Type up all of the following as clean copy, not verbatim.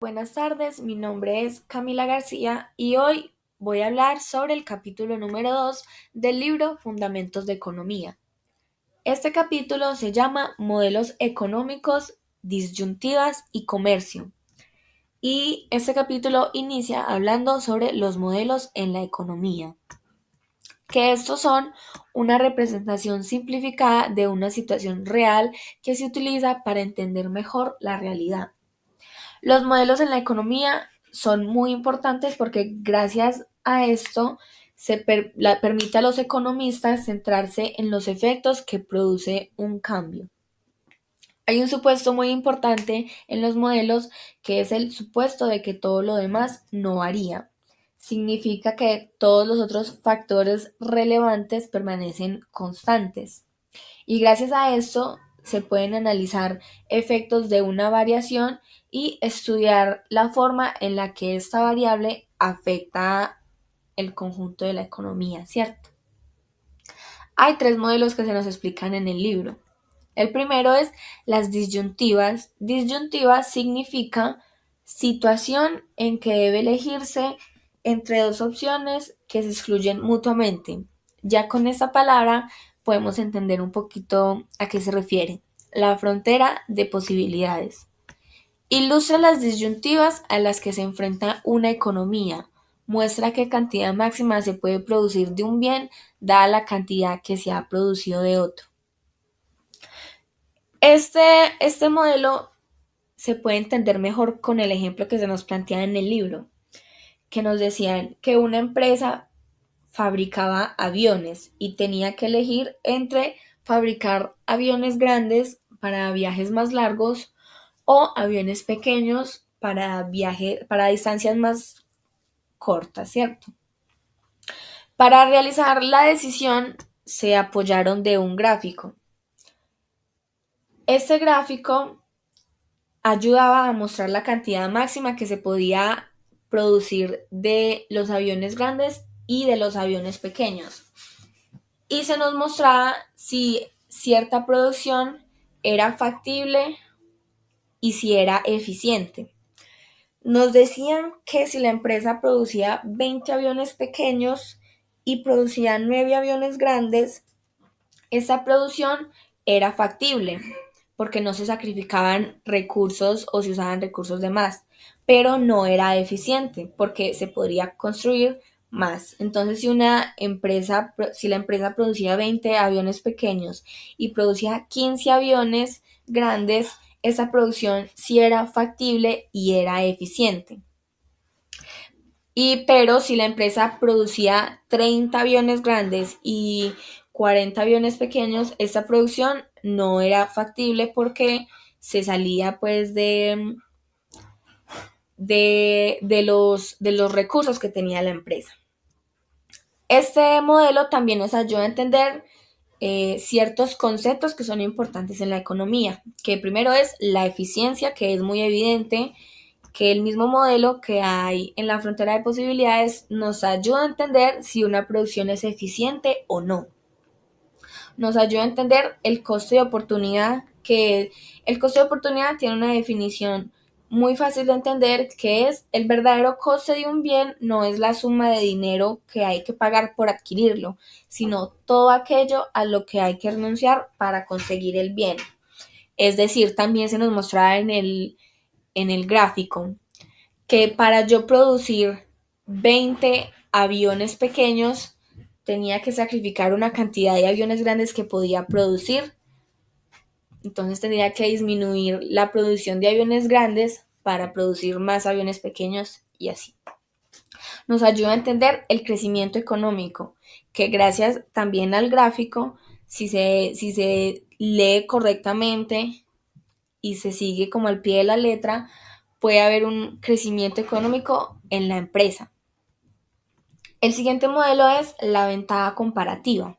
Buenas tardes, mi nombre es Camila García y hoy voy a hablar sobre el capítulo número 2 del libro Fundamentos de Economía. Este capítulo se llama Modelos económicos, disyuntivas y comercio. Y este capítulo inicia hablando sobre los modelos en la economía, que estos son una representación simplificada de una situación real que se utiliza para entender mejor la realidad. Los modelos en la economía son muy importantes porque gracias a esto permite a los economistas centrarse en los efectos que produce un cambio. Hay un supuesto muy importante en los modelos que es el supuesto de que todo lo demás no varía. Significa que todos los otros factores relevantes permanecen constantes. Y gracias a esto se pueden analizar efectos de una variación y estudiar la forma en la que esta variable afecta el conjunto de la economía, ¿cierto? Hay tres modelos que se nos explican en el libro. El primero es las disyuntivas. Disyuntivas significa situación en que debe elegirse entre dos opciones que se excluyen mutuamente. Ya con esta palabra podemos entender un poquito a qué se refiere. La frontera de posibilidades. Ilustra las disyuntivas a las que se enfrenta una economía. Muestra qué cantidad máxima se puede producir de un bien dada la cantidad que se ha producido de otro. Este modelo se puede entender mejor con el ejemplo que se nos plantea en el libro, que nos decían que una empresa fabricaba aviones y tenía que elegir entre fabricar aviones grandes para viajes más largos o aviones pequeños para distancias más cortas, ¿cierto? Para realizar la decisión se apoyaron de un gráfico. Este gráfico ayudaba a mostrar la cantidad máxima que se podía producir de los aviones grandes y de los aviones pequeños. Y se nos mostraba si cierta producción era factible y si era eficiente. Nos decían que si la empresa producía 20 aviones pequeños y producía 9 aviones grandes, esa producción era factible porque no se sacrificaban recursos o se usaban recursos de más, pero no era eficiente porque se podría construir más. Entonces, si la empresa producía 20 aviones pequeños y producía 15 aviones grandes, esa producción sí era factible y era eficiente. Pero si la empresa producía 30 aviones grandes y 40 aviones pequeños, esta producción no era factible porque se salía pues de los recursos que tenía la empresa. Este modelo también nos ayuda a entender ciertos conceptos que son importantes en la economía, que primero es la eficiencia, que es muy evidente, que el mismo modelo que hay en la frontera de posibilidades nos ayuda a entender si una producción es eficiente o no. Nos ayuda a entender el costo de oportunidad, que el costo de oportunidad tiene una definición muy fácil de entender, que es el verdadero coste de un bien no es la suma de dinero que hay que pagar por adquirirlo, sino todo aquello a lo que hay que renunciar para conseguir el bien. Es decir, también se nos mostraba en el gráfico que para yo producir 20 aviones pequeños tenía que sacrificar una cantidad de aviones grandes que podía producir. Entonces tendría que disminuir la producción de aviones grandes para producir más aviones pequeños y así. Nos ayuda a entender el crecimiento económico, que gracias también al gráfico, si se lee correctamente y se sigue como al pie de la letra, puede haber un crecimiento económico en la empresa. El siguiente modelo es la ventaja comparativa.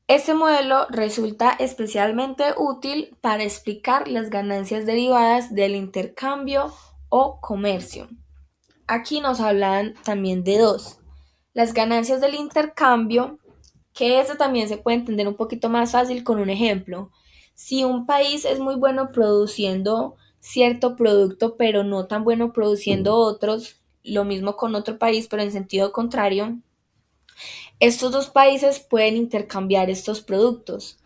Este modelo resulta especialmente útil para explicar las ganancias derivadas del intercambio o comercio. Aquí nos hablan también de dos. Las ganancias del intercambio, que eso también se puede entender un poquito más fácil con un ejemplo. Si un país es muy bueno produciendo cierto producto pero no tan bueno produciendo otros, lo mismo con otro país pero en sentido contrario, estos dos países pueden intercambiar estos productos.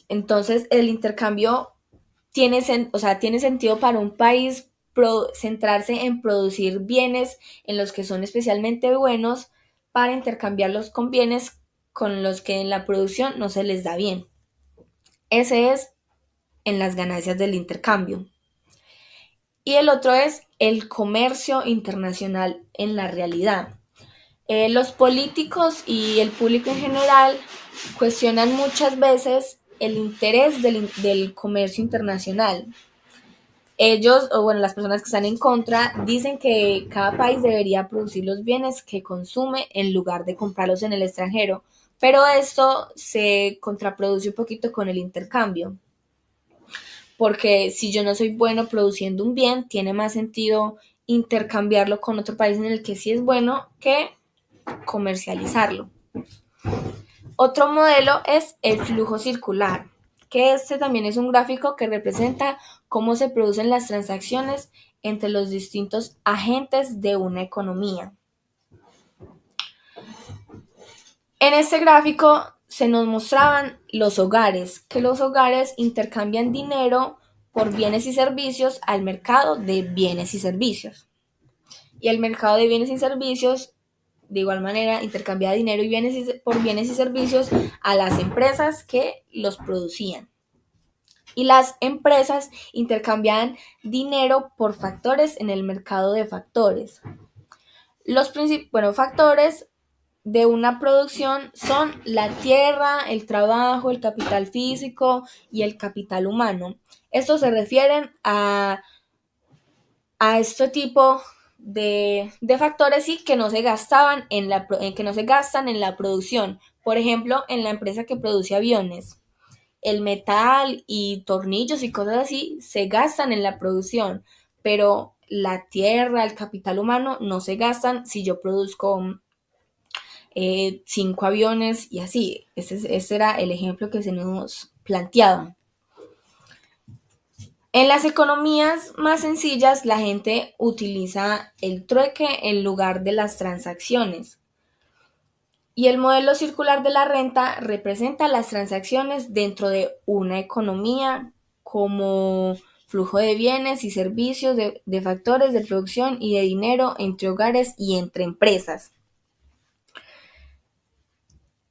Entonces el intercambio tiene sentido para un país centrarse en producir bienes en los que son especialmente buenos para intercambiarlos con bienes con los que en la producción no se les da bien. Ese es en las ganancias del intercambio. Y el otro es el comercio internacional en la realidad. Los políticos y el público en general cuestionan muchas veces el interés del comercio internacional. Ellos, o bueno, las personas que están en contra, dicen que cada país debería producir los bienes que consume en lugar de comprarlos en el extranjero, pero esto se contraproduce un poquito con el intercambio, porque si yo no soy bueno produciendo un bien, tiene más sentido intercambiarlo con otro país en el que sí es bueno que comercializarlo. Otro modelo es el flujo circular, que este también es un gráfico que representa cómo se producen las transacciones entre los distintos agentes de una economía. En este gráfico se nos mostraban los hogares, que los hogares intercambian dinero por bienes y servicios al mercado de bienes y servicios. Y el mercado de bienes y servicios, de igual manera, intercambia dinero por bienes y servicios a las empresas que los producían. Y las empresas intercambian dinero por factores en el mercado de factores. Los factores de una producción son la tierra, el trabajo, el capital físico y el capital humano. Estos se refieren a este tipo de factores sí que no se gastaban que no se gastan en la producción. Por ejemplo, en la empresa que produce aviones, el metal y tornillos y cosas así se gastan en la producción, pero la tierra, el capital humano no se gastan si yo produzco 5 aviones y así. Ese era el ejemplo que se nos planteaba. En las economías más sencillas, la gente utiliza el trueque en lugar de las transacciones. Y el modelo circular de la renta representa las transacciones dentro de una economía como flujo de bienes y servicios, de factores de producción y de dinero entre hogares y entre empresas.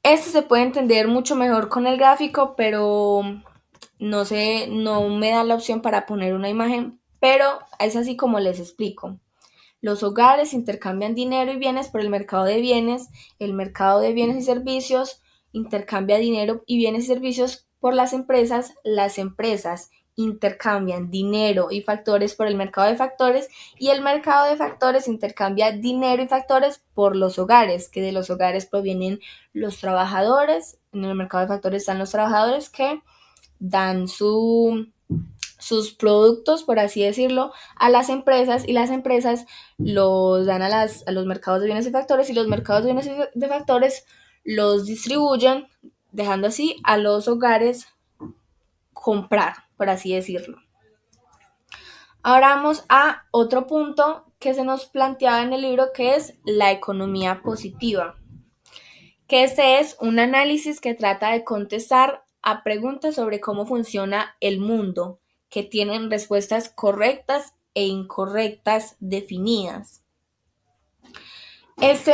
Esto se puede entender mucho mejor con el gráfico, pero no me da la opción para poner una imagen, pero es así como les explico. Los hogares intercambian dinero y bienes por el mercado de bienes y servicios intercambia dinero y bienes y servicios por las empresas intercambian dinero y factores por el mercado de factores y el mercado de factores intercambia dinero y factores por los hogares, que de los hogares provienen los trabajadores. En el mercado de factores están los trabajadores que dan sus productos, por así decirlo, a las empresas y las empresas los dan a los mercados de bienes y factores y los mercados de bienes y de factores los distribuyen, dejando así a los hogares comprar, por así decirlo. Ahora vamos a otro punto que se nos planteaba en el libro, que es la economía positiva, que este es un análisis que trata de contestar a preguntas sobre cómo funciona el mundo, que tienen respuestas correctas e incorrectas definidas. Este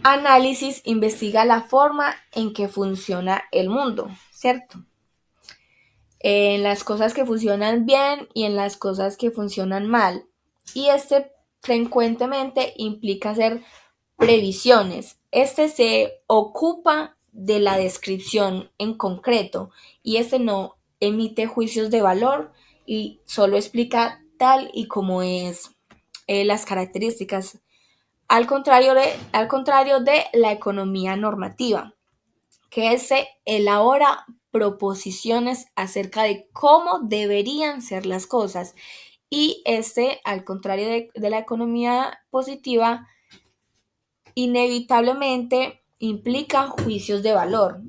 análisis investiga la forma en que funciona el mundo, ¿cierto? En las cosas que funcionan bien y en las cosas que funcionan mal. Y este frecuentemente implica hacer previsiones. Este se ocupa de la descripción en concreto y este no emite juicios de valor y solo explica tal y como es las características, al contrario de la economía normativa, que se elabora proposiciones acerca de cómo deberían ser las cosas. Y al contrario de la economía positiva, inevitablemente implica juicios de valor.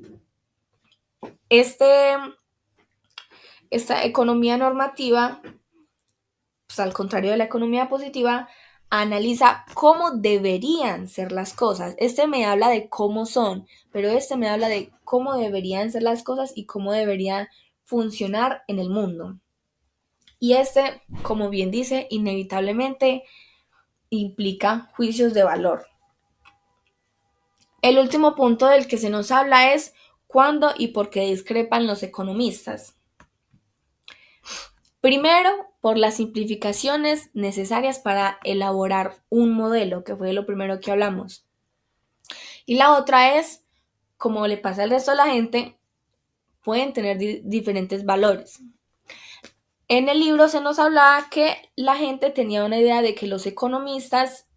Esta economía normativa pues, al contrario de la economía positiva, analiza cómo deberían ser las cosas. Este me habla de cómo son, pero este me habla de cómo deberían ser las cosas y cómo deberían funcionar en el mundo. Y este, como bien dice, inevitablemente implica juicios de valor. El último punto del que se nos habla es cuándo y por qué discrepan los economistas. Primero, por las simplificaciones necesarias para elaborar un modelo, que fue lo primero que hablamos. Y la otra es, como le pasa al resto de la gente, pueden tener diferentes valores. En el libro se nos hablaba que la gente tenía una idea de que los economistas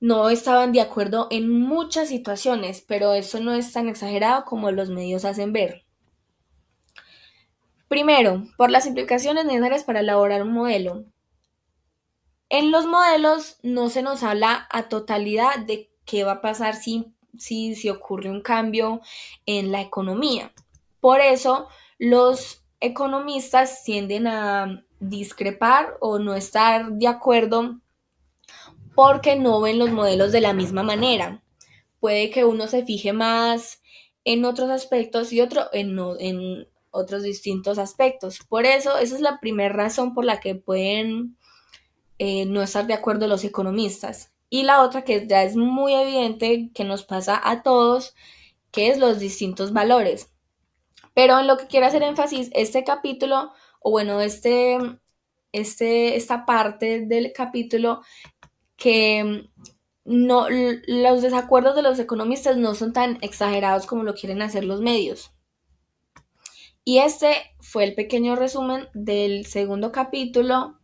no estaban de acuerdo en muchas situaciones, pero eso no es tan exagerado como los medios hacen ver. Primero, por las implicaciones necesarias para elaborar un modelo. En los modelos no se nos habla a totalidad de qué va a pasar si ocurre un cambio en la economía. Por eso, los economistas tienden a discrepar o no estar de acuerdo porque no ven los modelos de la misma manera. Puede que uno se fije más en otros aspectos y otro en otros distintos aspectos. Por eso, esa es la primera razón por la que pueden no estar de acuerdo los economistas. Y la otra que ya es muy evidente que nos pasa a todos, que es los distintos valores. Pero en lo que quiero hacer énfasis, este capítulo, o bueno, esta parte del capítulo, que no, los desacuerdos de los economistas no son tan exagerados como lo quieren hacer los medios. Y este fue el pequeño resumen del segundo capítulo,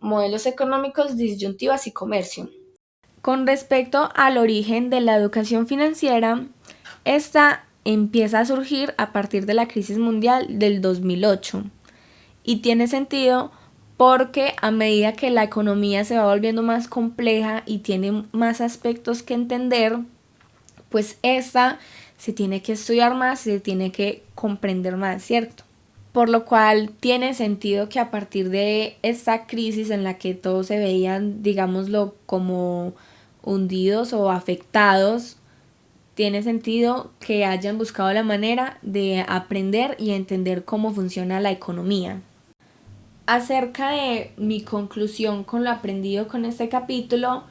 Modelos económicos, disyuntivas y comercio. Con respecto al origen de la educación financiera, esta empieza a surgir a partir de la crisis mundial del 2008 y tiene sentido porque a medida que la economía se va volviendo más compleja y tiene más aspectos que entender, pues esta se tiene que estudiar más, se tiene que comprender más, ¿cierto? Por lo cual tiene sentido que a partir de esta crisis en la que todos se veían, digámoslo, como hundidos o afectados, tiene sentido que hayan buscado la manera de aprender y entender cómo funciona la economía. Acerca de mi conclusión con lo aprendido con este capítulo,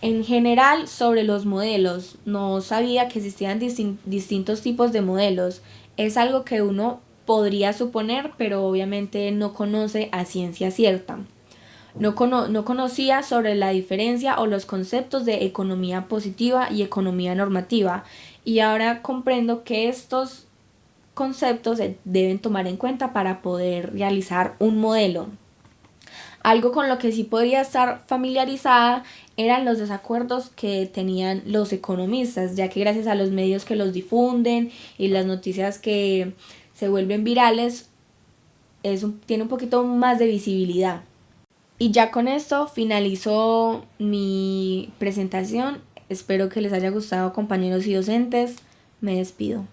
en general sobre los modelos, no sabía que existían distintos tipos de modelos. Es algo que uno podría suponer, pero obviamente no conoce a ciencia cierta. No conocía sobre la diferencia o los conceptos de economía positiva y economía normativa, y ahora comprendo que estos conceptos se deben tomar en cuenta para poder realizar un modelo. Algo con lo que sí podría estar familiarizada eran los desacuerdos que tenían los economistas, ya que gracias a los medios que los difunden y las noticias que se vuelven virales, tiene un poquito más de visibilidad. Y ya con esto finalizo mi presentación. Espero que les haya gustado, compañeros y docentes. Me despido.